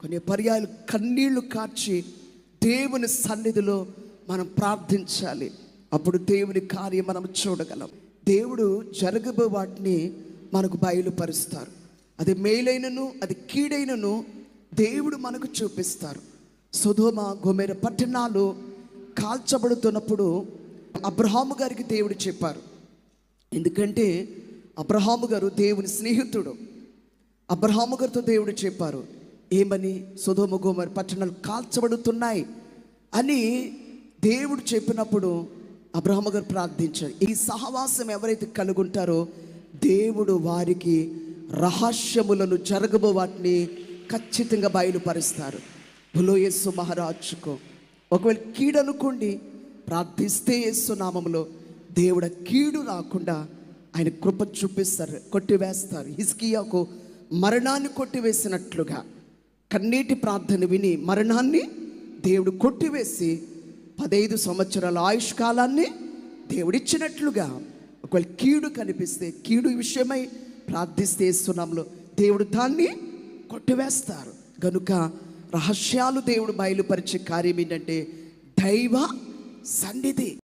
కొన్ని పర్యాయాలు కన్నీళ్లు కార్చి దేవుని సన్నిధిలో మనం ప్రార్థించాలి. అప్పుడు దేవుని కార్యం మనం చూడగలం. దేవుడు జరగబో వాటిని మనకు బయలుపరుస్తారు. అది మేలైనను అది కీడైనను దేవుడు మనకు చూపిస్తారు. సొదొమ గొమొర్రా పట్టణాలు కాల్చబడుతున్నప్పుడు అబ్రహాము గారికి దేవుడు చెప్పారు. ఎందుకంటే అబ్రహాము గారు దేవుని స్నేహితుడు. అబ్రహాము గారితో దేవుడు చెప్పారు, ఏమని? సొదొమ గొమొర్రా పట్టణాలు కాల్చబడుతున్నాయి అని దేవుడు చెప్పినప్పుడు అబ్రహాము గారు ప్రార్థించారు. ఈ సహవాసం ఎవరైతే కలుగుంటారో దేవుడు వారికి రహస్యములను జరగబో వాటిని ఖచ్చితంగా బయలుపరుస్తారు. బులో యేసు మహారాజుకు ఒకవేళ కీడు అనుకోండి, ప్రార్థిస్తే యేసు నామములో దేవుడు కీడు రాకుండా ఆయన కృప చూపిస్తారు, కొట్టివేస్తారు. హిజ్కియాకు మరణాన్ని కొట్టివేసినట్లుగా కన్నీటి ప్రార్థన విని మరణాన్ని దేవుడు కొట్టివేసి 15 సంవత్సరాల ఆయుష్కాలాన్ని దేవుడిచ్చినట్లుగా ఒకవేళ కీడు కనిపిస్తే, కీడు విషయమై ప్రార్థిస్తే యేసునామములో దేవుడు దాన్ని కొట్టివేస్తారు. గనుక రహస్యాలు దేవుడు బయలుపరిచే కార్యం ఏంటంటే దైవ సన్నిధి.